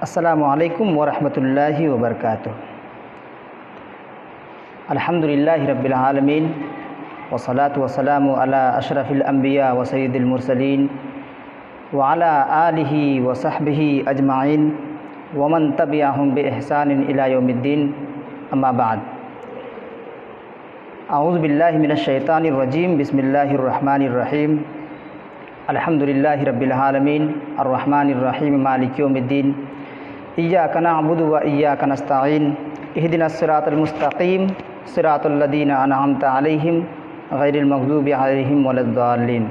السلام علیکم ورحمۃ اللہ وبرکاتہ۔ الحمدللہ رب العالمین والصلاة والسلام علی اشرف الانبیاء وسید المرسلین وعلی آلہ وصحبہ اجمعین ومن تبعہم بإحسان الی یوم الدین، اما بعد۔ اعوذ باللہ من الشیطان الرجیم، بسم اللہ الرحمن الرحیم۔ الحمدللہ رب العالمین الرحمن الرحیم مالک یوم الدین، ایاک نعبد و ایاک نستعین، اہدنا الصراط المستقیم صراط الذین انعمت علیہم غیر المغضوب علیہم ولا الضالین۔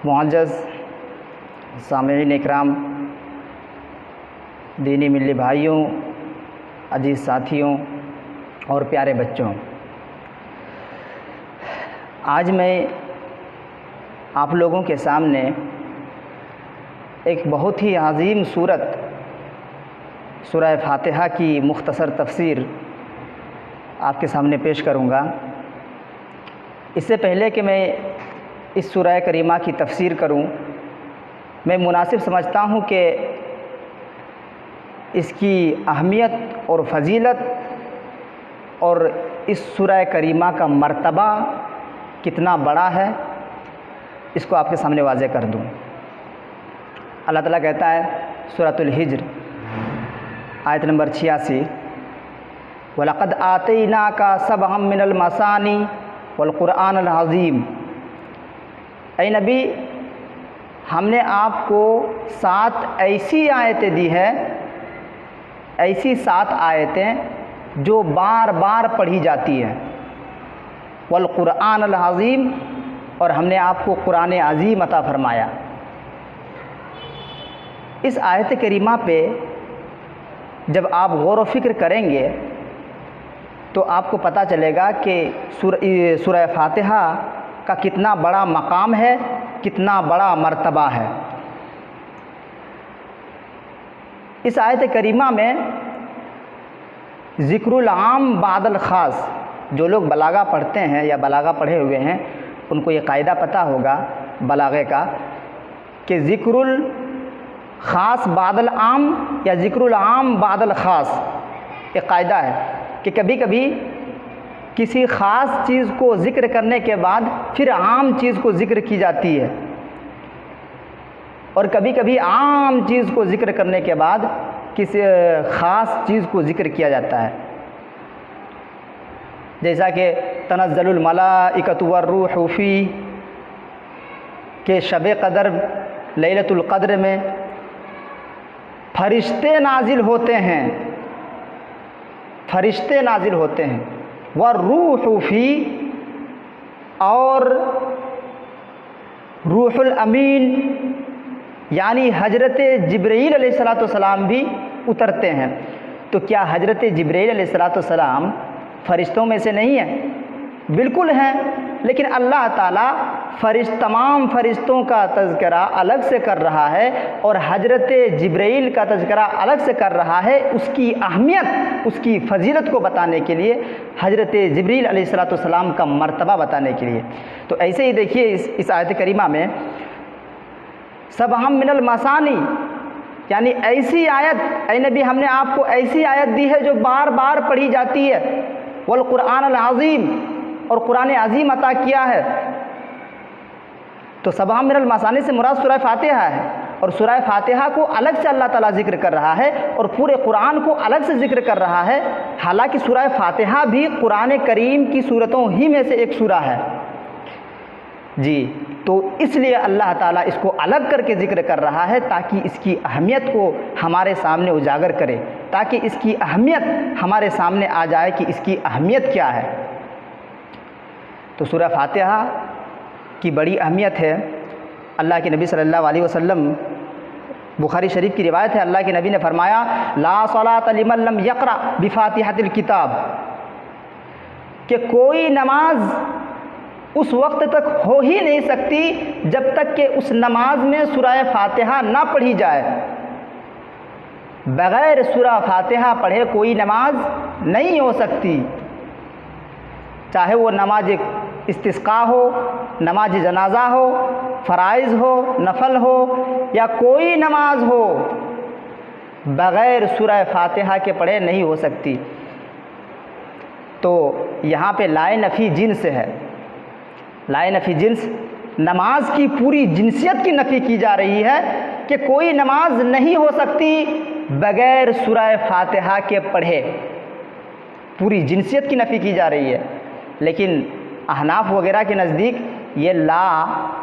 معزز سامعین اکرام، دینی ملی بھائیوں، عزیز ساتھیوں اور پیارے بچوں، آج میں آپ لوگوں کے سامنے ایک بہت ہی عظیم سورت سورہ فاتحہ کی مختصر تفسیر آپ کے سامنے پیش کروں گا۔ اس سے پہلے کہ میں اس سورہ کریمہ کی تفسیر کروں، میں مناسب سمجھتا ہوں کہ اس کی اہمیت اور فضیلت اور اس سورہ کریمہ کا مرتبہ کتنا بڑا ہے، اس کو آپ کے سامنے واضح کر دوں۔ اللہ تعالیٰ کہتا ہے سورۃ الحجر آیت نمبر 86، وَلَقَدْ آتَيْنَاكَ سَبْعًا مِّنَ الْمَثَانِي وَالْقُرْآنَ الْعَظِيمِ۔ اے نبی، ہم نے آپ کو 7 ایسی آیتیں دی ہے، ایسی 7 آیتیں جو بار بار پڑھی جاتی ہیں، والقرآن العظیم، اور ہم نے آپ کو قرآن عظیم عطا فرمایا۔ اس آیت کریمہ پہ جب آپ غور و فکر کریں گے تو آپ کو پتہ چلے گا کہ سورہ فاتحہ کا کتنا بڑا مقام ہے، کتنا بڑا مرتبہ ہے۔ اس آیت کریمہ میں ذکر العام بعد الخاص، جو لوگ بلاغہ پڑھتے ہیں یا بلاغہ پڑھے ہوئے ہیں ان کو یہ قاعدہ پتہ ہوگا بلاغے کا کہ ذکر الخاص بعد العام یا ذکر العام بعد الخاص، ایک قاعدہ ہے کہ کبھی کبھی کسی خاص چیز کو ذکر کرنے کے بعد پھر عام چیز کو ذکر کی جاتی ہے، اور کبھی کبھی عام چیز کو ذکر کرنے کے بعد کسی خاص چیز کو ذکر کیا جاتا ہے، جیسا کہ تنزل الملائکۃ والروح فی، کہ شب قدر لیلۃ القدر میں فرشتے نازل ہوتے ہیں، فرشتے نازل ہوتے ہیں، والروح فی، اور روح الامین یعنی حضرت جبرائیل علیہ السلام بھی اترتے ہیں۔ تو کیا حضرت جبرائیل علیہ السلام فرشتوں میں سے نہیں ہیں؟ بالکل ہیں، لیکن اللہ تعالیٰ تمام فرشتوں کا تذکرہ الگ سے کر رہا ہے اور حضرت جبرائیل کا تذکرہ الگ سے کر رہا ہے، اس کی اہمیت، اس کی فضیلت کو بتانے کے لیے، حضرت جبرائیل علیہ السلام کا مرتبہ بتانے کے لیے۔ تو ایسے ہی دیکھیے اس آیت کریمہ میں سبعًا من المثانی، یعنی ایسی آیت، اے نبی ہم نے آپ کو ایسی آیت دی ہے جو بار بار پڑھی جاتی ہے، والقرآن العظیم، اور قرآن عظیم عطا کیا ہے۔ تو سبعًا من المثانی سے مراد سورہ فاتحہ ہے، اور سورہ فاتحہ کو الگ سے اللہ تعالیٰ ذکر کر رہا ہے اور پورے قرآن کو الگ سے ذکر کر رہا ہے، حالانکہ سورہ فاتحہ بھی قرآن کریم کی سورتوں ہی میں سے ایک سورہ ہے جی۔ تو اس لیے اللہ تعالیٰ اس کو الگ کر کے ذکر کر رہا ہے تاکہ اس کی اہمیت کو ہمارے سامنے اجاگر کرے، تاکہ اس کی اہمیت ہمارے سامنے آ جائے کہ اس کی اہمیت کیا ہے۔ تو سورہ فاتحہ کی بڑی اہمیت ہے۔ اللہ کے نبی صلی اللہ علیہ وسلم، بخاری شریف کی روایت ہے، اللہ کے نبی نے فرمایا لا صلاۃ لمن لم یقرأ بفاتحۃ الکتاب، کہ کوئی نماز اس وقت تک ہو ہی نہیں سکتی جب تک کہ اس نماز میں سورہ فاتحہ نہ پڑھی جائے۔ بغیر سورہ فاتحہ پڑھے کوئی نماز نہیں ہو سکتی، چاہے وہ نماز استسقاء ہو، نماز جنازہ ہو، فرائض ہو، نفل ہو، یا کوئی نماز ہو، بغیر سورہ فاتحہ کے پڑھے نہیں ہو سکتی۔ تو یہاں پہ لائے نفی جنس ہے، لائے نفی جنس، نماز کی پوری جنسیت کی نفی کی جا رہی ہے کہ کوئی نماز نہیں ہو سکتی بغیر سورہ فاتحہ کے پڑھے، پوری جنسیت کی نفی کی جا رہی ہے۔ لیکن احناف وغیرہ کے نزدیک یہ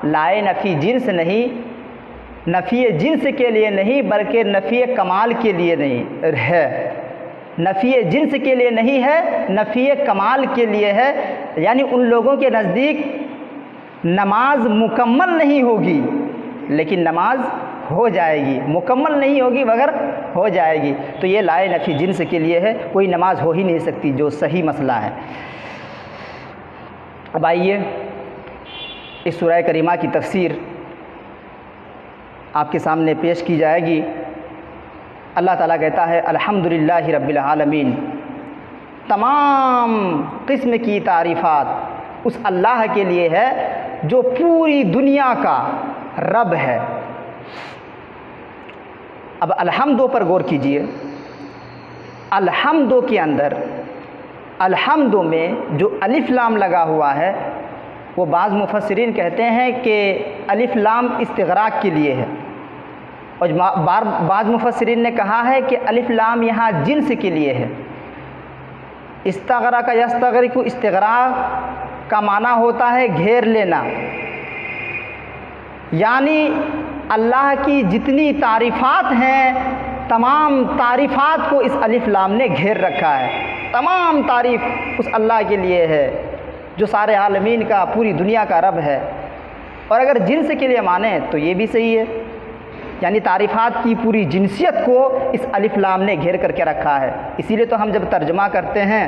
لائے نفی جنس نہیں، نفی جنس کے لیے نہیں بلکہ نفی کمال کے لیے نہیں ہے، نفی جنس کے لیے نہیں ہے، نفی کمال کے لیے ہے۔ یعنی ان لوگوں کے نزدیک نماز مکمل نہیں ہوگی لیکن نماز ہو جائے گی، مکمل نہیں ہوگی مگر ہو جائے گی۔ تو یہ لائے نفی جنس کے لیے ہے، کوئی نماز ہو ہی نہیں سکتی، جو صحیح مسئلہ ہے۔ اب آئیے اس سورہ کریمہ کی تفسیر آپ کے سامنے پیش کی جائے گی۔ اللہ تعالیٰ کہتا ہے الحمدللہ رب العالمین، تمام قسم کی تعریفات اس اللہ کے لیے ہے جو پوری دنیا کا رب ہے۔ اب الحمدو پر غور کیجئے، الحمدو کے اندر، الحمدو میں جو الف لام لگا ہوا ہے وہ بعض مفسرین کہتے ہیں کہ الف لام استغراق کے لیے ہے، اور بعض مفسرین نے کہا ہے کہ الف لام یہاں جنس کے لیے ہے۔ استغرق یستغرق، استغراق کا معنی ہوتا ہے گھیر لینا، یعنی اللہ کی جتنی تعریفات ہیں تمام تعریفات کو اس الف لام نے گھیر رکھا ہے۔ تمام تعریف اس اللہ کے لیے ہے جو سارے عالمین کا، پوری دنیا کا رب ہے۔ اور اگر جنس کے لیے مانیں تو یہ بھی صحیح ہے، یعنی تعریفات کی پوری جنسیت کو اس الف لام نے گھیر کر کے رکھا ہے۔ اسی لیے تو ہم جب ترجمہ کرتے ہیں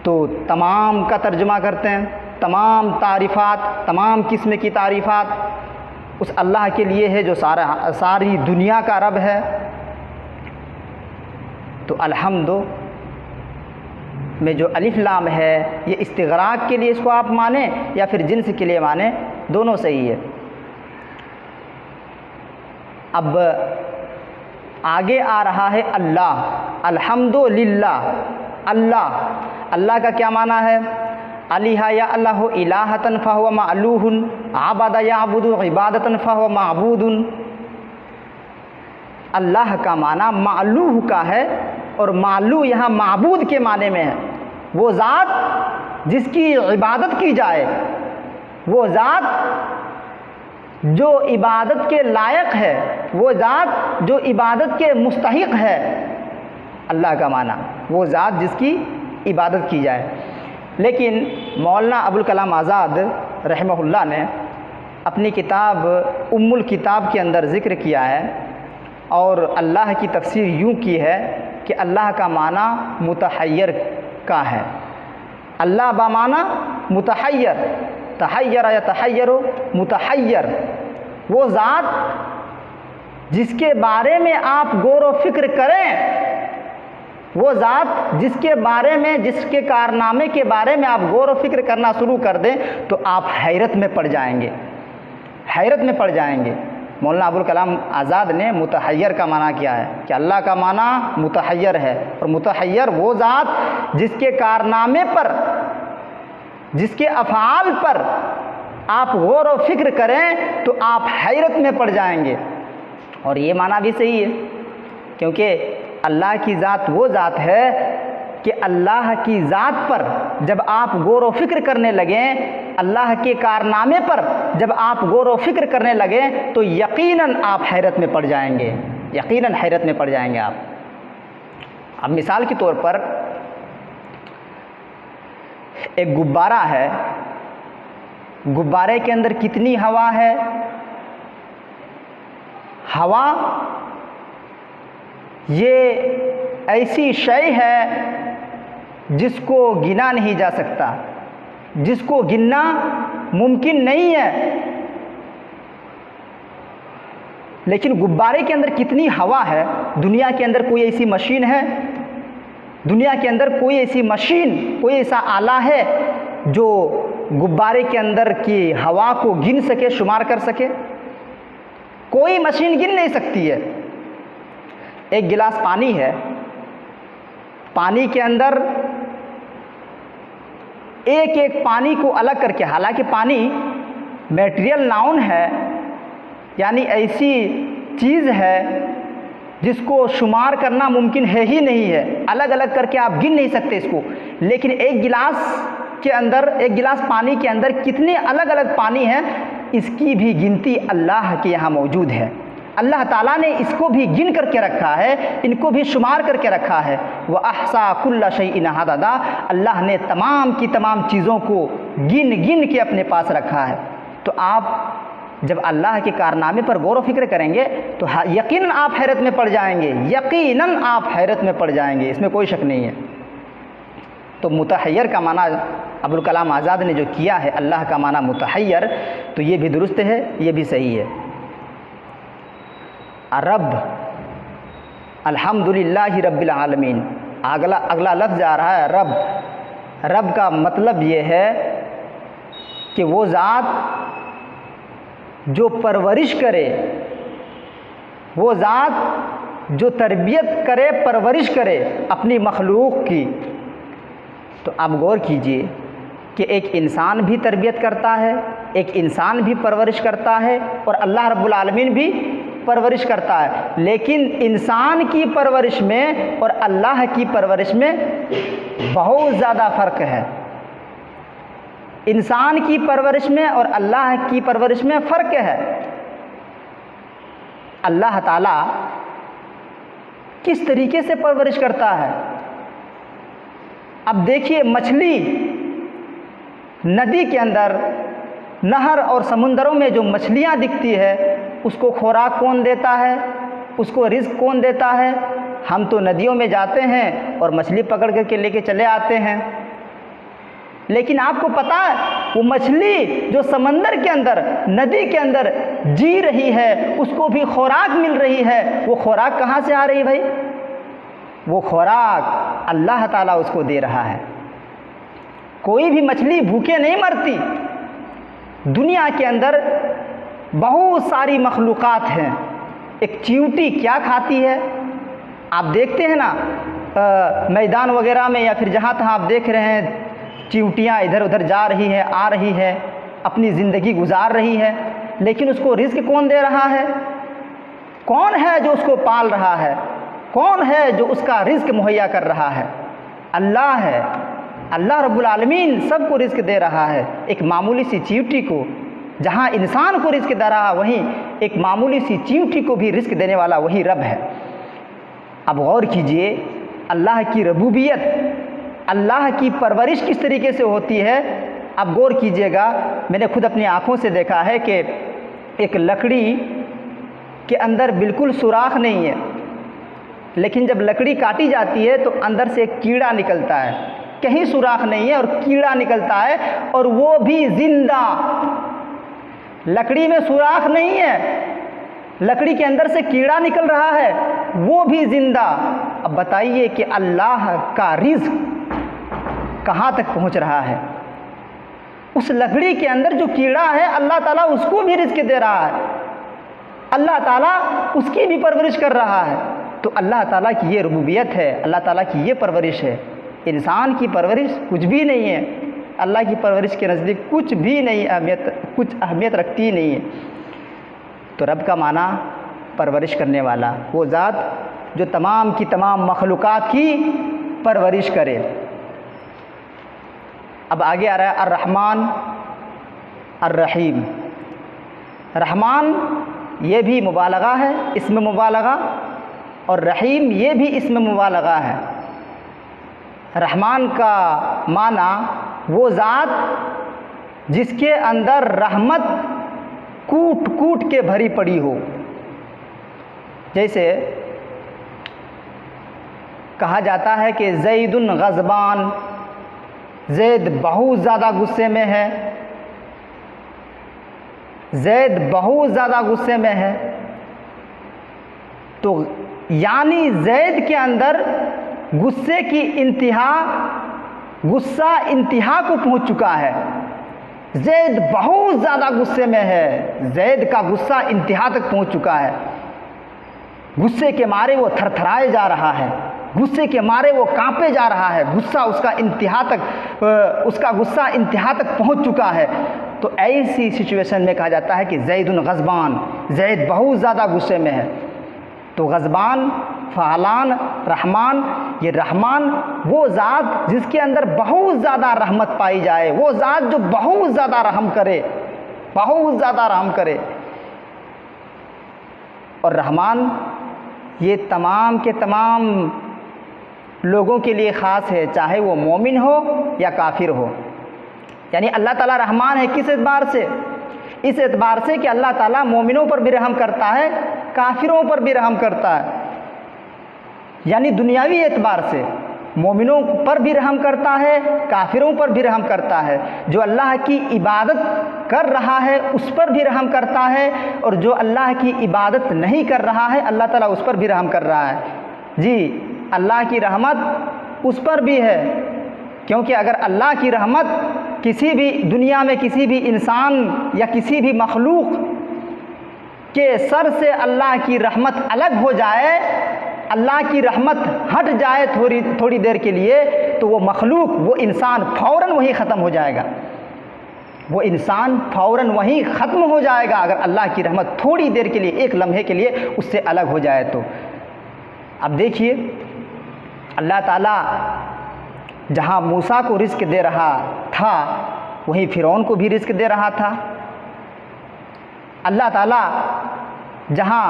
تو تمام کا ترجمہ کرتے ہیں، تمام تعریفات، تمام قسم کی تعریفات اس اللہ کے لیے ہے جو ساری دنیا کا رب ہے۔ تو الحمد میں جو الف لام ہے یہ استغراق کے لیے اس کو آپ مانیں یا پھر جنس کے لیے مانیں، دونوں صحیح ہے۔ اب آگے آ رہا ہے اللہ، الحمدللہ، اللہ، اللہ کا کیا معنی ہے؟ الہ یا اللہ الہۃ فہو معلوہ، عبد یعبد عبادۃ فہو معبود۔ اللہ کا معنی معلوہ کا ہے، اور معلوہ یہاں معبود کے معنی میں ہے، وہ ذات جس کی عبادت کی جائے، وہ ذات جو عبادت کے لائق ہے، وہ ذات جو عبادت کے مستحق ہے۔ اللہ کا معنی وہ ذات جس کی عبادت کی جائے۔ لیکن مولانا ابوالکلام آزاد رحمہ اللہ نے اپنی کتاب ام الکتاب کے اندر ذکر کیا ہے اور اللہ کی تفسیر یوں کی ہے کہ اللہ کا معنی متحیر کا ہے۔ اللہ بمعنی متحیر، تحیر یتحیر، متحیر، وہ ذات جس کے بارے میں آپ غور و فکر کریں، وہ ذات جس کے بارے میں، جس کے کارنامے کے بارے میں آپ غور و فکر کرنا شروع کر دیں تو آپ حیرت میں پڑ جائیں گے، حیرت میں پڑ جائیں گے۔ مولانا ابوالکلام آزاد نے متحیر کا معنی کیا ہے کہ اللہ کا معنی متحیر ہے، اور متحیر وہ ذات جس کے کارنامے پر، جس کے افعال پر آپ غور و فکر کریں تو آپ حیرت میں پڑ جائیں گے۔ اور یہ معنی بھی صحیح ہے، کیونکہ اللہ کی ذات وہ ذات ہے کہ اللہ کی ذات پر جب آپ غور و فکر کرنے لگیں، اللہ کے کارنامے پر جب آپ غور و فکر کرنے لگیں تو یقیناً آپ حیرت میں پڑ جائیں گے، یقیناً حیرت میں پڑ جائیں گے آپ۔ اب مثال کے طور پر ایک غبارہ ہے، غبارے کے اندر کتنی ہوا ہے؟ ہوا یہ ایسی شے ہے جس کو گنا نہیں جا سکتا، جس کو گننا ممکن نہیں ہے۔ لیکن غبارے کے اندر کتنی ہوا ہے؟ دنیا کے اندر کوئی ایسی مشین ہے؟ دنیا کے اندر کوئی ایسی مشین، کوئی ایسا آلہ ہے جو غبارے کے اندر کی ہوا کو گن سکے، شمار کر سکے؟ کوئی مشین گن نہیں سکتی ہے۔ ایک گلاس پانی ہے، پانی کے اندر ایک ایک پانی کو الگ کر کے، حالانکہ پانی میٹیریل ناؤن ہے، یعنی ایسی چیز ہے جس کو شمار کرنا ممکن ہے ہی نہیں ہے، الگ الگ کر کے آپ گن نہیں سکتے اس کو، لیکن ایک گلاس کے اندر، ایک گلاس پانی کے اندر کتنے الگ الگ پانی ہیں، اس کی بھی گنتی اللہ کے یہاں موجود ہے۔ اللہ تعالیٰ نے اس کو بھی گن کر کے رکھا ہے، ان کو بھی شمار کر کے رکھا ہے۔ وَأَحْصَىٰ كُلَّ شَيْءٍ عَدَدًا، اللہ نے تمام کی تمام چیزوں کو گن گن کے اپنے پاس رکھا ہے۔ تو آپ جب اللہ کے کارنامے پر غور و فکر کریں گے تو یقیناً آپ حیرت میں پڑ جائیں گے، یقیناً آپ حیرت میں پڑ جائیں گے، اس میں کوئی شک نہیں ہے۔ تو متحیر کا معنی ابوالکلام آزاد نے جو کیا ہے، اللہ کا معنی متحیر، تو یہ بھی درست ہے، یہ بھی صحیح ہے۔ رب، الحمدللہ رب العالمین، اگلا لفظ آ رہا ہے رب۔ رب کا مطلب یہ ہے کہ وہ ذات جو پرورش کرے، وہ ذات جو تربیت کرے، پرورش کرے اپنی مخلوق کی۔ تو آپ غور کیجئے کہ ایک انسان بھی تربیت کرتا ہے، ایک انسان بھی پرورش کرتا ہے، اور اللہ رب العالمین بھی پرورش کرتا ہے، لیکن انسان کی پرورش میں اور اللہ کی پرورش میں بہت زیادہ فرق ہے۔ انسان کی پرورش میں اور اللہ کی پرورش میں فرق ہے۔ اللہ تعالیٰ کس طریقے سے پرورش کرتا ہے؟ اب دیکھیے، مچھلی ندی کے اندر، نہر اور سمندروں میں جو مچھلیاں دکھتی ہے، اس کو خوراک کون دیتا ہے؟ اس کو رزق کون دیتا ہے؟ ہم تو ندیوں میں جاتے ہیں اور مچھلی پکڑ کر کے لے کے چلے آتے ہیں، لیکن آپ کو پتہ ہے وہ مچھلی جو سمندر کے اندر، ندی کے اندر جی رہی ہے، اس کو بھی خوراک مل رہی ہے، وہ خوراک کہاں سے آ رہی بھائی؟ وہ خوراک اللہ تعالیٰ اس کو دے رہا ہے۔ کوئی بھی مچھلی بھوکے نہیں مرتی۔ دنیا کے اندر بہت ساری مخلوقات ہیں۔ ایک چیونٹی کیا کھاتی ہے؟ آپ دیکھتے ہیں نا میدان وغیرہ میں یا پھر جہاں تہاں آپ دیکھ رہے ہیں، چیونٹیاں ادھر ادھر جا رہی ہے، آ رہی ہے، اپنی زندگی گزار رہی ہے، لیکن اس کو رزق کون دے رہا ہے؟ کون ہے جو اس کو پال رہا ہے؟ کون ہے جو اس کا رزق مہیا کر رہا ہے؟ اللہ ہے۔ اللہ رب العالمین سب کو رزق دے رہا ہے۔ ایک معمولی سی چیونٹی کو، جہاں انسان کو رزق دے رہا، وہیں ایک معمولی سی چیونٹی کو بھی رزق دینے والا وہی رب ہے۔ اب غور کیجئے، اللہ کی ربوبیت، اللہ کی پرورش کس طریقے سے ہوتی ہے۔ اب غور کیجئے گا، میں نے خود اپنی آنکھوں سے دیکھا ہے کہ ایک لکڑی کے اندر بالکل سوراخ نہیں ہے، لیکن جب لکڑی کاٹی جاتی ہے تو اندر سے ایک کیڑا نکلتا ہے، کہیں سوراخ نہیں ہے اور کیڑا نکلتا ہے، اور وہ بھی زندہ۔ لکڑی میں سوراخ نہیں ہے، لکڑی کے اندر سے کیڑا نکل رہا ہے، وہ بھی زندہ۔ اب بتائیے کہ اللہ کا رزق کہاں تک پہنچ رہا ہے؟ اس لکڑی کے اندر جو کیڑا ہے، اللہ تعالیٰ اس کو بھی رزق دے رہا ہے، اللہ تعالیٰ اس کی بھی پرورش کر رہا ہے۔ تو اللہ تعالیٰ کی یہ ربوبیت ہے، اللہ تعالیٰ کی یہ پرورش ہے۔ انسان کی پرورش کچھ بھی نہیں ہے، اللہ کی پرورش کے نزدیک کچھ بھی نہیں، کچھ اہمیت رکھتی نہیں ہے۔ تو رب کا معنی پرورش کرنے والا، وہ ذات جو تمام کی تمام مخلوقات کی پرورش کرے۔ اب آگے آ رہا ہے الرحمن الرحیم۔ رحمان یہ بھی مبالغہ ہے، اسم مبالغہ، اور رحیم یہ بھی اسم مبالغہ ہے۔ رحمان کا معنی وہ ذات جس کے اندر رحمت کوٹ کوٹ کے بھری پڑی ہو۔ جیسے کہا جاتا ہے کہ زید غضبان، زید بہت زیادہ غصے میں ہے، زید بہت زیادہ غصے میں ہے، تو یعنی زید کے اندر غصے کی انتہا، غصہ انتہا کو پہنچ چکا ہے، زید بہت زیادہ غصے میں ہے، زید کا غصہ انتہا تک پہنچ چکا ہے۔ غصے کے مارے وہ تھرتھرائے جا رہا ہے، غصے کے مارے وہ کانپے جا رہا ہے، غصہ اس کا غصہ انتہا تک پہنچ چکا ہے۔ تو ایسی سچویشن میں کہا جاتا ہے کہ زید غضبان، زید بہت زیادہ غصے میں ہے۔ تو غضبان، فعلان، رحمان، یہ رحمان وہ ذات جس کے اندر بہت زیادہ رحمت پائی جائے، وہ ذات جو بہت زیادہ رحم کرے، بہت زیادہ رحم کرے۔ اور رحمان یہ تمام کے تمام لوگوں کے لیے خاص ہے، چاہے وہ مومن ہو یا کافر ہو۔ یعنی اللہ تعالیٰ رحمان ہے کس اعتبار سے؟ اس اعتبار سے کہ اللہ تعالیٰ مومنوں پر بھی رحم کرتا ہے، کافروں پر بھی رحم کرتا ہے۔ یعنی دنیاوی اعتبار سے مومنوں پر بھی رحم کرتا ہے، کافروں پر بھی رحم کرتا ہے۔ جو اللہ کی عبادت کر رہا ہے اس پر بھی رحم کرتا ہے، اور جو اللہ کی عبادت نہیں کر رہا ہے اللہ تعالیٰ اس پر بھی رحم کر رہا ہے۔ جی، اللہ کی رحمت اس پر بھی ہے، کیونکہ اگر اللہ کی رحمت کسی بھی دنیا میں کسی بھی انسان یا کسی بھی مخلوق کے سر سے اللہ کی رحمت الگ ہو جائے، اللہ کی رحمت ہٹ جائے تھوڑی دیر کے لیے، تو وہ مخلوق، وہ انسان فوراً وہیں ختم ہو جائے گا، وہ انسان فوراً وہیں ختم ہو جائے گا اگر اللہ کی رحمت تھوڑی دیر کے لیے، ایک لمحے کے لیے اس سے الگ ہو جائے تو۔ اب دیکھیے اللہ تعالیٰ جہاں موسیٰ کو رزق دے رہا تھا وہیں فرعون کو بھی رزق دے رہا تھا۔ اللہ تعالیٰ جہاں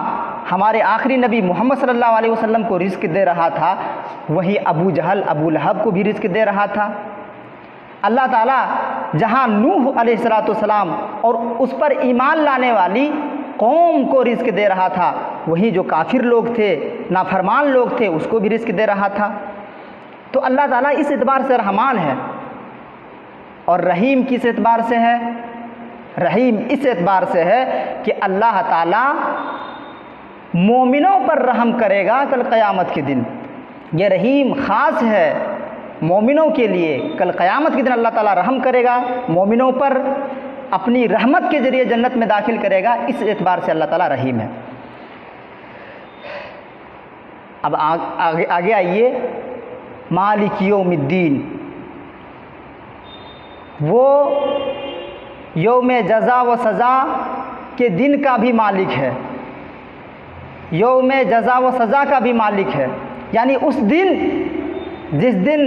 ہمارے آخری نبی محمد صلی اللہ علیہ وسلم کو رزق دے رہا تھا وہیں ابو جہل، ابو لہب کو بھی رزق دے رہا تھا۔ اللہ تعالیٰ جہاں نوح علیہ السلام اور اس پر ایمان لانے والی قوم کو رزق دے رہا تھا وہیں جو کافر لوگ تھے، نافرمان لوگ تھے، اس کو بھی رزق دے رہا تھا۔ تو اللہ تعالیٰ اس اعتبار سے رحمان ہے۔ اور رحیم کس اعتبار سے ہے؟ رحیم اس اعتبار سے ہے کہ اللہ تعالیٰ مومنوں پر رحم کرے گا کل قیامت کے دن۔ یہ رحیم خاص ہے مومنوں کے لیے، کل قیامت کے دن اللہ تعالیٰ رحم کرے گا مومنوں پر، اپنی رحمت کے ذریعے جنت میں داخل کرے گا، اس اعتبار سے اللہ تعالیٰ رحیم ہے۔ اب آگے آئیے، مالک یوم الدین، وہ یوم جزا و سزا کے دن کا بھی مالک ہے، یوم جزا و سزا کا بھی مالک ہے۔ یعنی اس دن جس دن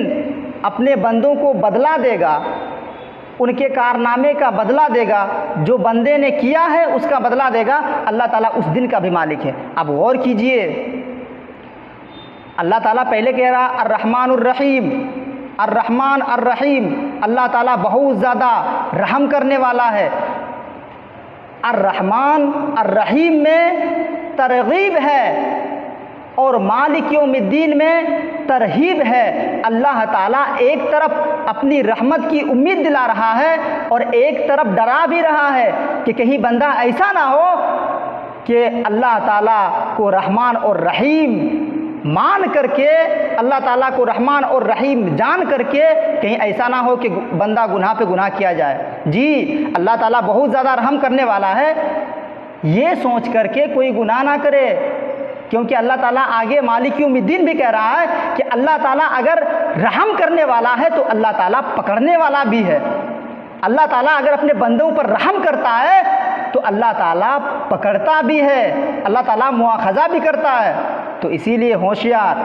اپنے بندوں کو بدلہ دے گا، ان کے کارنامے کا بدلہ دے گا، جو بندے نے کیا ہے اس کا بدلہ دے گا، اللہ تعالیٰ اس دن کا بھی مالک ہے۔ اب غور کیجئے، اللہ تعالیٰ پہلے کہہ رہا الرحمن الرحیم، الرحمن الرحیم، اللہ تعالیٰ بہت زیادہ رحم کرنے والا ہے۔ الرحمن الرحیم میں ترغیب ہے اور مالک یوم الدین میں ترہیب ہے۔ اللہ تعالیٰ ایک طرف اپنی رحمت کی امید دلا رہا ہے اور ایک طرف ڈرا بھی رہا ہے کہ کہیں بندہ ایسا نہ ہو کہ اللہ تعالیٰ کو رحمان اور رحیم مان کر کے، اللہ تعالیٰ کو رحمان اور رحیم جان کر کے کہیں ایسا نہ ہو کہ بندہ گناہ پہ گناہ کیا جائے۔ جی، اللہ تعالیٰ بہت زیادہ رحم کرنے والا ہے، یہ سوچ کر کے کوئی گناہ نہ کرے، کیونکہ اللہ تعالیٰ آگے مالک یوم الدین بھی کہہ رہا ہے کہ اللہ تعالیٰ اگر رحم کرنے والا ہے تو اللہ تعالیٰ پکڑنے والا بھی ہے۔ اللہ تعالیٰ اگر اپنے بندوں پر رحم کرتا ہے تو اللہ تعالیٰ پکڑتا بھی ہے، اللہ تعالیٰ مواخذہ بھی کرتا ہے۔ تو اسی لیے ہوشیار،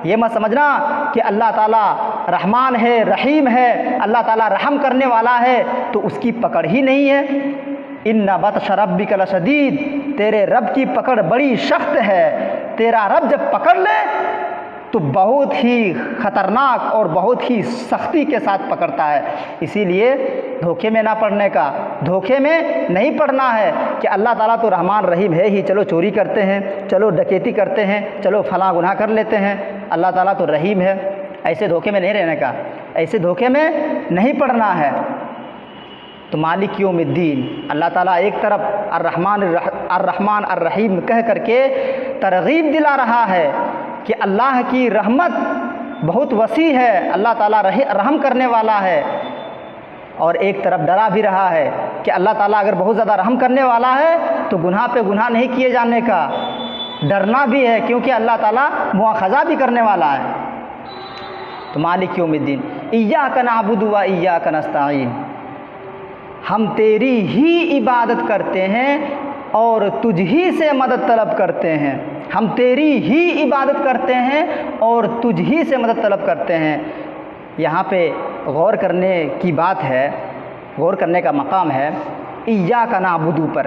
یہ مت سمجھنا کہ اللہ تعالیٰ رحمان ہے، رحیم ہے، اللہ تعالیٰ رحم کرنے والا ہے تو اس کی پکڑ ہی نہیں ہے۔ ان بطش ربک لشدید، تیرے رب کی پکڑ بڑی سخت ہے۔ تیرا رب جب پکڑ لے تو بہت ہی خطرناک اور بہت ہی سختی کے ساتھ پکڑتا ہے۔ اسی لیے دھوکے میں نہ پڑنے کا، دھوکے میں نہیں پڑنا ہے کہ اللہ تعالیٰ تو رحمان رحیم ہے ہی، چلو چوری کرتے ہیں، چلو ڈکیتی کرتے ہیں، چلو فلاں گناہ کر لیتے ہیں، اللہ تعالیٰ تو رحیم ہے۔ ایسے دھوکے میں نہیں رہنے کا، ایسے دھوکے میں نہیں پڑنا ہے۔ تو مالک یوم الدین، اللہ تعالیٰ ایک طرف الرحمن الرحیم کہہ کر کے ترغیب دلا رہا ہے کہ اللہ کی رحمت بہت وسیع ہے، اللہ تعالیٰ رحم کرنے والا ہے، اور ایک طرف ڈرا بھی رہا ہے کہ اللہ تعالیٰ اگر بہت زیادہ رحم کرنے والا ہے تو گناہ پہ گناہ نہیں کیے جانے کا، ڈرنا بھی ہے کیونکہ اللہ تعالیٰ مواخذہ بھی کرنے والا ہے۔ تو مالک یوم الدین، ایاک نعبد و ایاک نستعین، ہم تیری ہی عبادت کرتے ہیں اور تجھ ہی سے مدد طلب کرتے ہیں، ہم تیری ہی عبادت کرتے ہیں اور تجھ ہی سے مدد طلب کرتے ہیں۔ یہاں پہ غور کرنے کی بات ہے، غور کرنے کا مقام ہے ایاک نعبد پر۔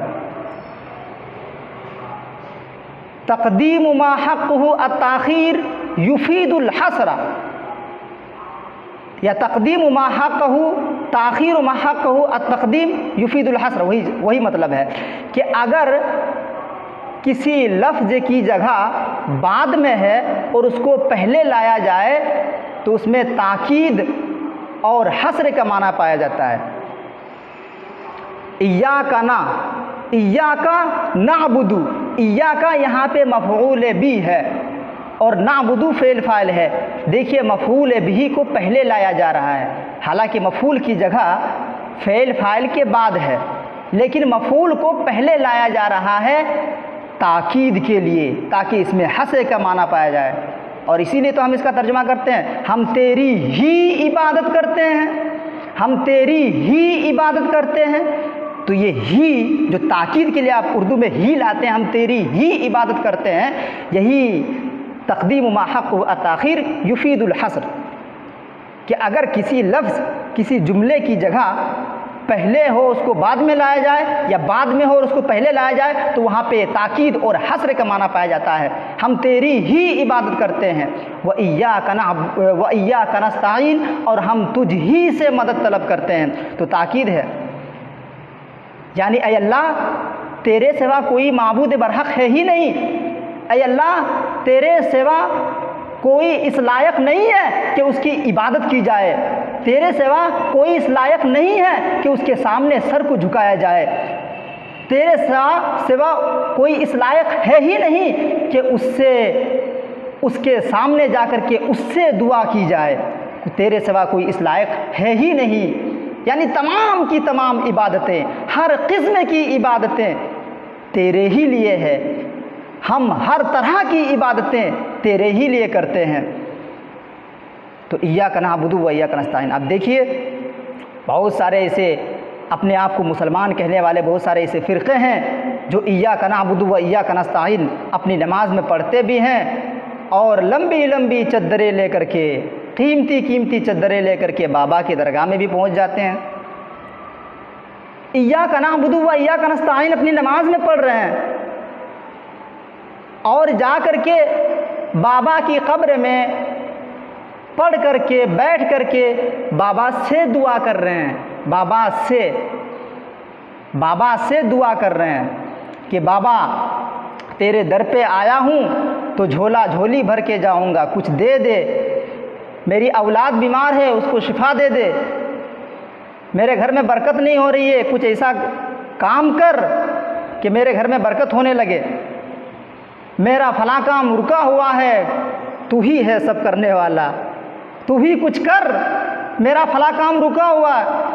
تقدیم ما حقہ التاخیر یفید الحصر، یا تقدیم ما حقہ تاخیر ما حقہ التقدیم یفید الحصر، وہی مطلب ہے کہ اگر کسی لفظ کی جگہ بعد میں ہے اور اس کو پہلے لایا جائے تو اس میں تاکید اور حصر کا معنی پایا جاتا ہے۔ ایاک نعبد، ایاک یہاں پہ مفعول بھی ہے اور نعبد فعل فاعل ہے۔ دیکھیے مفعول بھی کو پہلے لایا جا رہا ہے، حالانکہ مفعول کی جگہ فعل فاعل کے بعد ہے، لیکن مفعول کو پہلے لایا جا رہا ہے تاکید کے لیے، تاکہ اس میں حصر کا معنی پایا جائے۔ اور اسی لیے تو ہم اس کا ترجمہ کرتے ہیں، ہم تیری ہی عبادت کرتے ہیں، ہم تیری ہی عبادت کرتے ہیں۔ تو یہ ہی جو تاکید کے لیے آپ اردو میں ہی لاتے ہیں، ہم تیری ہی عبادت کرتے ہیں، یہی تقدیم ما حق التاخیر یفید الحصر، کہ اگر کسی لفظ کسی جملے کی جگہ پہلے ہو اس کو بعد میں لایا جائے یا بعد میں ہو اور اس کو پہلے لایا جائے تو وہاں پہ تاکید اور حصر کا معنی پایا جاتا ہے۔ ہم تیری ہی عبادت کرتے ہیں، وَإِيَّاكَ نَسْتَعِينُ، اور ہم تجھ ہی سے مدد طلب کرتے ہیں۔ تو تاکید ہے، یعنی اے اللہ تیرے سوا کوئی معبود برحق ہے ہی نہیں، اے اللہ تیرے سوا کوئی اس لائق نہیں ہے کہ اس کی عبادت کی جائے، تیرے سوا کوئی اس لائق نہیں ہے کہ اس کے سامنے سر کو جھکایا جائے، تیرے سوا کوئی اس لائق ہے ہی نہیں کہ اس کے سامنے جا کر کے اس سے دعا کی جائے، تیرے سوا کوئی اس لائق ہے ہی نہیں۔ یعنی تمام کی تمام عبادتیں، ہر قسم کی عبادتیں تیرے ہی لیے ہے، ہم ہر طرح کی عبادتیں تیرے ہی لیے کرتے ہیں۔ تو ایاک نعبد و ایاک نستعین۔ اب دیکھیے بہت سارے ایسے اپنے آپ کو مسلمان کہنے والے بہت سارے ایسے فرقے ہیں جو ایاک نعبد و ایاک نستعین اپنی نماز میں پڑھتے بھی ہیں اور لمبی لمبی چادریں لے کر کے، قیمتی قیمتی چادریں لے کر کے بابا کی درگاہ میں بھی پہنچ جاتے ہیں۔ ایاک نعبد و ایاک نستعین اپنی نماز میں پڑھ رہے ہیں اور جا کر کے بابا کی قبر میں پڑھ کر کے بیٹھ کر کے بابا سے دعا کر رہے ہیں، بابا سے دعا کر رہے ہیں کہ بابا تیرے در پہ آیا ہوں تو جھولا جھولی بھر کے جاؤں گا، کچھ دے دے، میری اولاد بیمار ہے اس کو شفا دے دے، میرے گھر میں برکت نہیں ہو رہی ہے، کچھ ایسا کام کر کہ میرے گھر میں برکت ہونے لگے، میرا فلاں کام رکا ہوا ہے، تو ہی ہے سب کرنے والا، تو ہی کچھ کر، میرا فلاں کام رکا ہوا ہے۔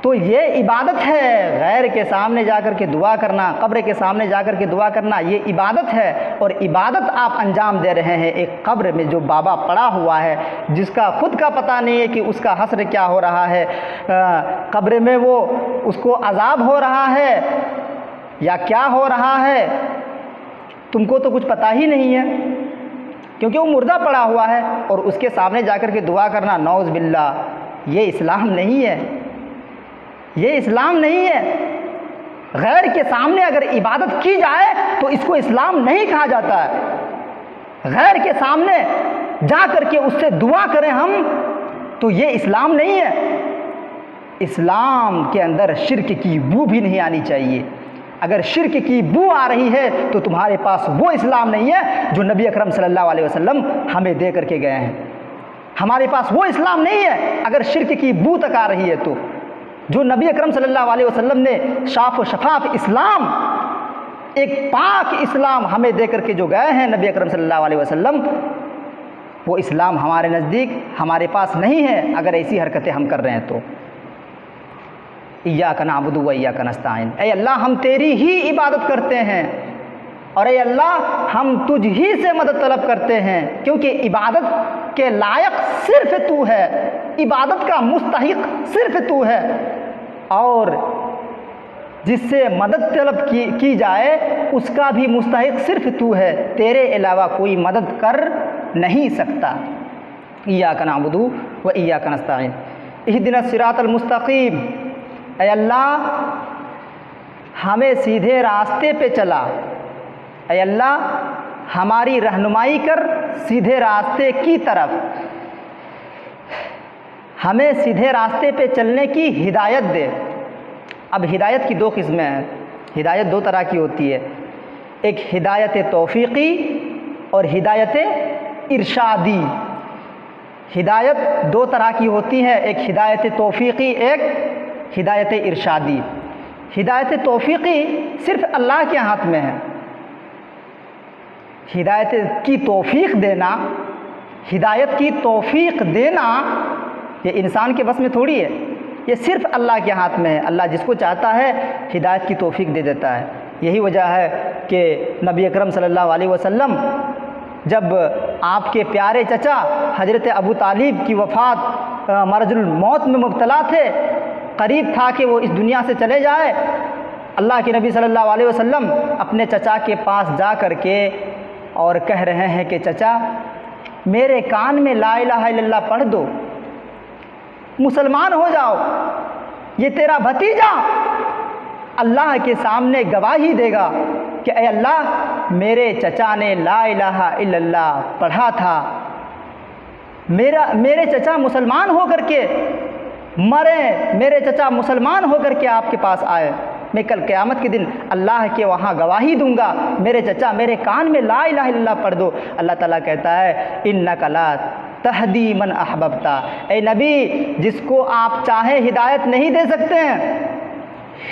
تو یہ عبادت ہے، غیر کے سامنے جا کر کے دعا کرنا، قبر کے سامنے جا کر کے دعا کرنا، یہ عبادت ہے۔ اور عبادت آپ انجام دے رہے ہیں ایک قبر میں جو بابا پڑا ہوا ہے، جس کا خود کا پتہ نہیں ہے کہ اس کا حشر کیا ہو رہا ہے، قبر میں وہ اس کو عذاب ہو رہا ہے یا کیا ہو رہا ہے، تم کو تو کچھ پتہ ہی نہیں ہے کیونکہ وہ مردہ پڑا ہوا ہے، اور اس کے سامنے جا کر کے دعا کرنا، نعوذ باللہ، یہ اسلام نہیں ہے، یہ اسلام نہیں ہے۔ غیر کے سامنے اگر عبادت کی جائے تو اس کو اسلام نہیں کہا جاتا ہے۔ غیر کے سامنے جا کر کے اس سے دعا کریں ہم تو یہ اسلام نہیں ہے۔ اسلام کے اندر شرک کی بو بھی نہیں آنی چاہیے۔ اگر شرک کی بو آ رہی ہے تو تمہارے پاس وہ اسلام نہیں ہے جو نبی اکرم صلی اللہ علیہ وسلم ہمیں دے کر کے گئے ہیں۔ ہمارے پاس وہ اسلام نہیں ہے اگر شرک کی بو تک آ رہی ہے تو۔ جو نبی اکرم صلی اللہ علیہ وسلم نے صاف و شفاف اسلام، ایک پاک اسلام ہمیں دے کر کے جو گئے ہیں نبی اکرم صلی اللہ علیہ وسلم، وہ اسلام ہمارے نزدیک ہمارے پاس نہیں ہے اگر ایسی حرکتیں ہم کر رہے ہیں تو۔ ایاک نعبد و ایاک نستعین، اے اللہ ہم تیری ہی عبادت کرتے ہیں اور اے اللہ ہم تجھ ہی سے مدد طلب کرتے ہیں، کیونکہ عبادت کے لائق صرف تو ہے، عبادت کا مستحق صرف تو ہے، اور جس سے مدد طلب کی جائے اس کا بھی مستحق صرف تو ہے، تیرے علاوہ کوئی مدد کر نہیں سکتا۔ ایاک نعبد و ایاک نستعین، اہدنا الصراط المستقیم، اے اللہ ہمیں سیدھے راستے پہ چلا، اے اللہ ہماری رہنمائی کر سیدھے راستے کی طرف، ہمیں سیدھے راستے پہ چلنے کی ہدایت دے۔ اب ہدایت کی دو قسمیں ہیں، ہدایت دو طرح کی ہوتی ہے، ایک ہدایت توفیقی اور ہدایت ارشادی۔ ہدایت دو طرح کی ہوتی ہے، ایک ہدایت توفیقی، ایک ہدایت ارشادی۔ ہدایت توفیقی صرف اللہ کے ہاتھ میں ہے، ہدایت کی توفیق دینا، ہدایت کی توفیق دینا یہ انسان کے بس میں تھوڑی ہے، یہ صرف اللہ کے ہاتھ میں ہے۔ اللہ جس کو چاہتا ہے ہدایت کی توفیق دے دیتا ہے۔ یہی وجہ ہے کہ نبی اکرم صلی اللہ علیہ وسلم جب آپ کے پیارے چچا حضرت ابو طالب کی وفات مرض الموت میں مبتلا تھے، قریب تھا کہ وہ اس دنیا سے چلے جائے، اللہ کے نبی صلی اللہ علیہ وسلم اپنے چچا کے پاس جا کر کے اور کہہ رہے ہیں کہ چچا میرے کان میں لا الہ الا اللہ پڑھ دو، مسلمان ہو جاؤ، یہ تیرا بھتیجا اللہ کے سامنے گواہی دے گا کہ اے اللہ میرے چچا نے لا الہ الا اللہ پڑھا تھا، میرے چچا مسلمان ہو کر کے مرے، میرے چچا مسلمان ہو کر کے آپ کے پاس آئے، میں کل قیامت کے دن اللہ کے وہاں گواہی دوں گا، میرے چچا میرے کان میں لا الہ الا اللہ پڑھ دو۔ اللہ تعالیٰ کہتا ہے انک لا تہدی من احببت، اے نبی جس کو آپ چاہیں ہدایت نہیں دے سکتے ہیں،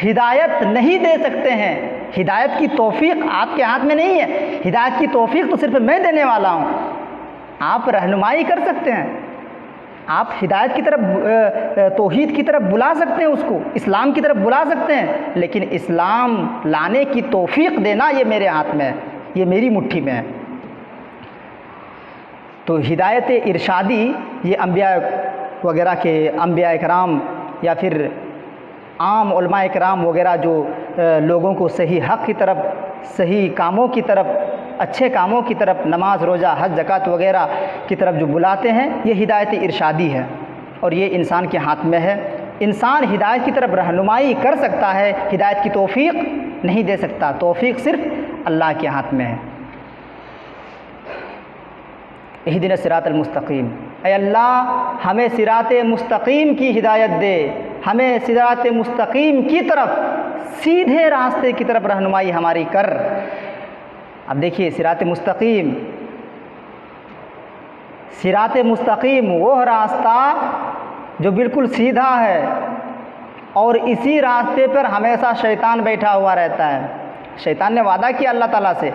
ہدایت نہیں دے سکتے ہیں، ہدایت کی توفیق آپ کے ہاتھ میں نہیں ہے، ہدایت کی توفیق تو صرف میں دینے والا ہوں۔ آپ رہنمائی کر سکتے ہیں، آپ ہدایت کی طرف توحید کی طرف بلا سکتے ہیں، اس کو اسلام کی طرف بلا سکتے ہیں، لیکن اسلام لانے کی توفیق دینا یہ میرے ہاتھ میں ہے، یہ میری مٹھی میں ہے۔ تو ہدایت ارشادی یہ انبیاء وغیرہ کے انبیاء کرام یا پھر عام علماء کرام وغیرہ جو لوگوں کو صحیح حق کی طرف، صحیح کاموں کی طرف، اچھے کاموں کی طرف، نماز روزہ حج زکوٰۃ وغیرہ کی طرف جو بلاتے ہیں، یہ ہدایت ارشادی ہے، اور یہ انسان کے ہاتھ میں ہے۔ انسان ہدایت کی طرف رہنمائی کر سکتا ہے، ہدایت کی توفیق نہیں دے سکتا، توفیق صرف اللہ کے ہاتھ میں ہے۔ اہدنا الصراط المستقیم، اے اللہ ہمیں صراط مستقیم کی ہدایت دے، ہمیں صراط مستقیم کی طرف، سیدھے راستے کی طرف رہنمائی ہماری کر۔ اب دیکھیے صراط مستقیم، صراط مستقیم وہ راستہ جو بالکل سیدھا ہے، اور اسی راستے پر ہمیشہ شیطان بیٹھا ہوا رہتا ہے۔ شیطان نے وعدہ کیا اللہ تعالیٰ سے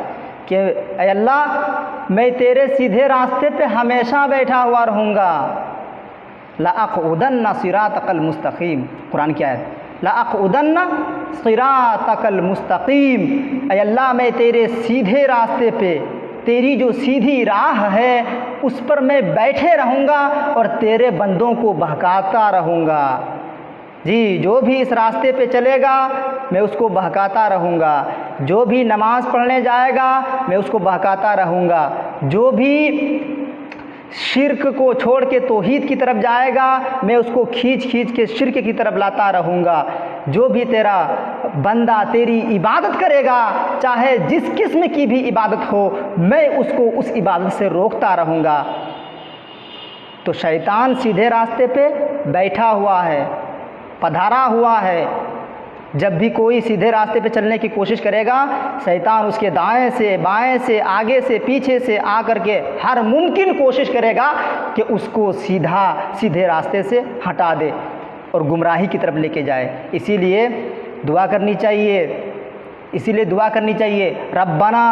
کہ اے اللہ میں تیرے سیدھے راستے پہ ہمیشہ بیٹھا ہوا رہوں گا، لَأَقْعُدَنَّ صِرَاطَكَ الْمُسْتَقِيمَ، قرآن کی آیت، لَأَقْعُدَنَّ صِرَاطَكَ الْمُسْتَقِيمَ، اے اللہ میں تیرے سیدھے راستے پہ، تیری جو سیدھی راہ ہے اس پر میں بیٹھے رہوں گا اور تیرے بندوں کو بہکاتا رہوں گا۔ جی جو بھی اس راستے پہ چلے گا میں اس کو بہکاتا رہوں گا، جو بھی نماز پڑھنے جائے گا میں اس کو بہکاتا رہوں گا، جو بھی شرک کو چھوڑ کے توحید کی طرف جائے گا میں اس کو کھینچ کے شرک کی طرف لاتا رہوں گا، جو بھی تیرا بندہ تیری عبادت کرے گا چاہے جس قسم کی بھی عبادت ہو میں اس کو اس عبادت سے روکتا رہوں گا۔ تو شیطان سیدھے راستے پہ بیٹھا ہوا ہے، پدھارا ہوا ہے، جب بھی کوئی سیدھے راستے پہ چلنے کی کوشش کرے گا شیطان اس کے دائیں سے بائیں سے آگے سے پیچھے سے آ کر کے ہر ممکن کوشش کرے گا کہ اس کو سیدھے راستے سے ہٹا دے اور گمراہی کی طرف لے کے جائے۔ اسی لیے دعا کرنی چاہیے، اسی لیے دعا کرنی چاہیے، ربنا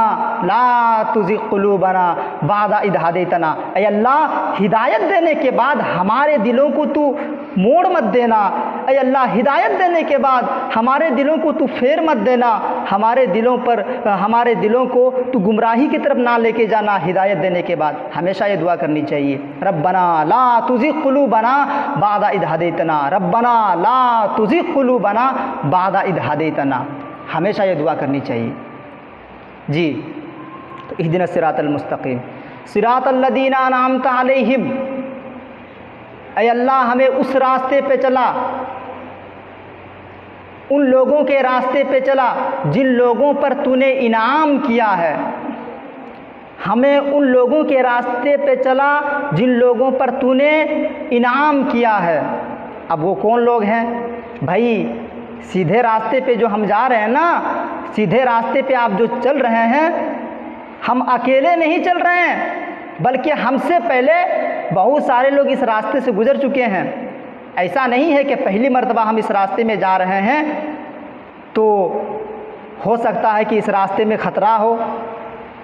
لا تزغ قلوبنا بعد اذ ہدیتنا، اے اللہ ہدایت دینے کے بعد ہمارے دلوں کو تو موڑ مت دینا، اے اللہ ہدایت دینے کے بعد ہمارے دلوں کو تو پھیر مت دینا، ہمارے دلوں کو تو گمراہی کی طرف نہ لے کے جانا ہدایت دینے کے بعد۔ ہمیشہ یہ دعا کرنی چاہیے، ربنا لا تزغ قلوبنا بعد اذ ہدیتنا، ربنا لا تزغ قلوبنا بعد اذ ہدیتنا، ہمیشہ یہ دعا کرنی چاہیے۔ جی، تو اہدنا الصراط المستقیم صراط الذین انعمت علیہم، اے اللہ ہمیں اس راستے پہ چلا، ان لوگوں کے راستے پہ چلا جن لوگوں پر تو نے انعام کیا ہے، ہمیں ان لوگوں کے راستے پہ چلا جن لوگوں پر تو نے انعام کیا ہے۔ اب وہ کون لوگ ہیں بھائی؟ سیدھے راستے پہ جو ہم جا رہے ہیں نا، سیدھے راستے پہ آپ جو چل رہے ہیں، ہم اکیلے نہیں چل رہے ہیں بلکہ ہم سے پہلے بہت سارے لوگ اس راستے سے گزر چکے ہیں۔ ایسا نہیں ہے کہ پہلی مرتبہ ہم اس راستے میں جا رہے ہیں تو ہو سکتا ہے کہ اس راستے میں خطرہ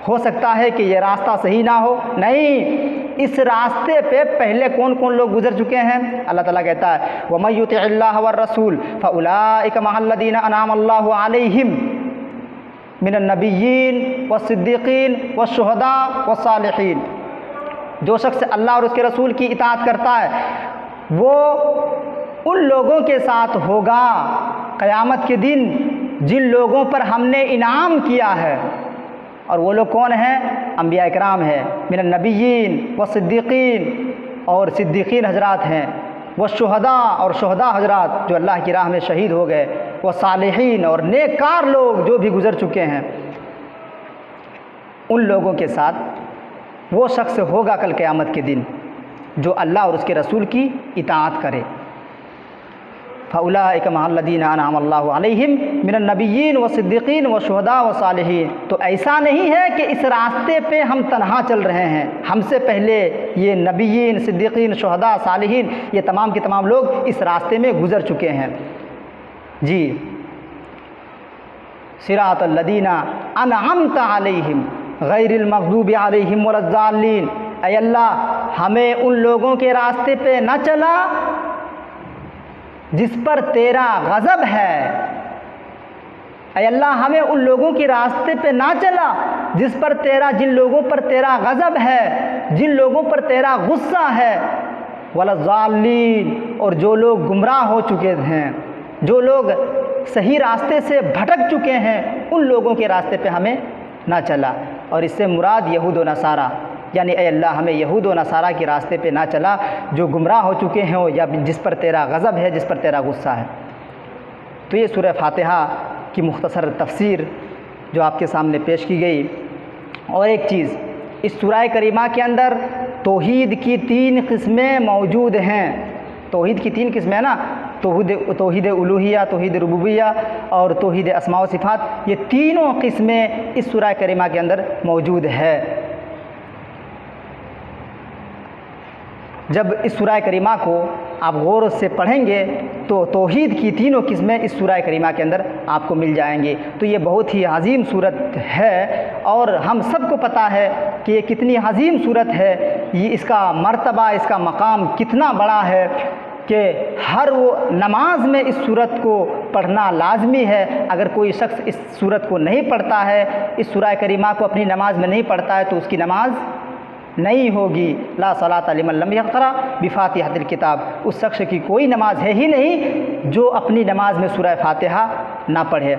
ہو سکتا ہے کہ یہ راستہ صحیح نہ ہو، نہیں، اس راستے پہ پہلے کون کون لوگ گزر چکے ہیں؟ اللہ تعالیٰ کہتا ہے وَمَن يُطِعِ اللَّهَ وَالرَّسُولَ فَأُولَٰئِكَ مَعَ الَّذِينَ أَنْعَمَ اللَّهُ عَلَيْهِمْ مِنَ النَّبِيِّينَ وَالصِّدِّيقِينَ وَالشُّهَدَاءِ وَالصَّالِحِينَ، جو شخص اللہ اور اس کے رسول کی اطاعت کرتا ہے وہ ان لوگوں کے ساتھ ہوگا قیامت کے دن جن لوگوں پر ہم نے انعام کیا ہے، اور وہ لوگ کون ہیں؟ انبیاء اکرام ہیں، من النبیین والصدیقین، اور صدیقین حضرات ہیں، والشہداء، اور شہداء حضرات جو اللہ کی راہ میں شہید ہو گئے، والصالحین، اور نیک کار لوگ جو بھی گزر چکے ہیں، ان لوگوں کے ساتھ وہ شخص ہوگا کل قیامت کے دن جو اللہ اور اس کے رسول کی اطاعت کرے۔ فَأُولَٰئِكَ مَعَ الَّذِينَ أَنْعَمَ اللَّهُ عَلَيْهِمْ مِنَ النَّبِيِّينَ وَالصِّدِّيقِينَ وَالشُّهَدَاءِ وَالصَّالِحِينَ۔ تو ایسا نہیں ہے کہ اس راستے پہ ہم تنہا چل رہے ہیں، ہم سے پہلے یہ نبیین، صدیقین، شہداء، صالحین، یہ تمام کے تمام لوگ اس راستے میں گزر چکے ہیں۔ جی، صراط الذین انعمت علیہم غیر المغضوب علیہم ولا الضالین، اے اللہ ہمیں ان لوگوں کے راستے پہ نہ چلا جس پر تیرا غضب ہے، اے اللہ ہمیں ان لوگوں کے راستے پہ نہ چلا جن لوگوں پر تیرا غضب ہے، جن لوگوں پر تیرا غصہ ہے، ولا الضالین، اور جو لوگ گمراہ ہو چکے ہیں، جو لوگ صحیح راستے سے بھٹک چکے ہیں، ان لوگوں کے راستے پہ ہمیں نہ چلا۔ اور اس سے مراد یہود و نصارہ، یعنی اے اللہ ہمیں یہود و نصارہ کے راستے پہ نہ چلا جو گمراہ ہو چکے ہیں یا جس پر تیرا غضب ہے، جس پر تیرا غصہ ہے۔ تو یہ سورہ فاتحہ کی مختصر تفسیر جو آپ کے سامنے پیش کی گئی۔ اور ایک چیز، اس سورہ کریمہ کے اندر توحید کی 3 قسمیں موجود ہیں۔ توحید کی 3 قسمیں ہیں نا، توحید الوہیہ، توحید ربوبیہ اور توحید اسماء و صفات، یہ تینوں قسمیں اس سورہ کریمہ کے اندر موجود ہے۔ جب اس سورہ کریمہ کو آپ غور سے پڑھیں گے تو توحید کی تینوں قسمیں اس سورہ کریمہ کے اندر آپ کو مل جائیں گے۔ تو یہ بہت ہی عظیم صورت ہے، اور ہم سب کو پتہ ہے کہ یہ کتنی عظیم صورت ہے، یہ اس کا مرتبہ، اس کا مقام کتنا بڑا ہے کہ ہر وہ نماز میں اس صورت کو پڑھنا لازمی ہے۔ اگر کوئی شخص اس صورت کو نہیں پڑھتا ہے، اس سورہ کریمہ کو اپنی نماز میں نہیں پڑھتا ہے تو اس کی نماز نہیں ہوگی۔ لا صلاۃ لمن لم یقرأ بفاتحۃ الکتاب، اس شخص کی کوئی نماز ہے ہی نہیں جو اپنی نماز میں سورہ فاتحہ نہ پڑھے۔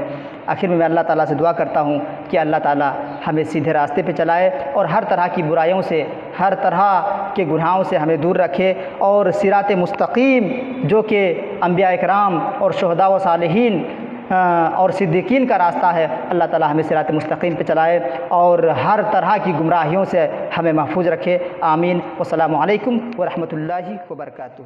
آخر میں اللہ تعالیٰ سے دعا کرتا ہوں کہ اللہ تعالیٰ ہمیں سیدھے راستے پہ چلائے اور ہر طرح کی برائیوں سے، ہر طرح کے گناہوں سے ہمیں دور رکھے، اور صراط مستقیم جو کہ انبیاء اکرام اور شہداء و صالحین اور صدیقین کا راستہ ہے، اللہ تعالیٰ ہمیں صراط مستقیم پہ چلائے اور ہر طرح کی گمراہیوں سے ہمیں محفوظ رکھے۔ آمین۔ والسلام علیکم ورحمۃ اللہ وبرکاتہ۔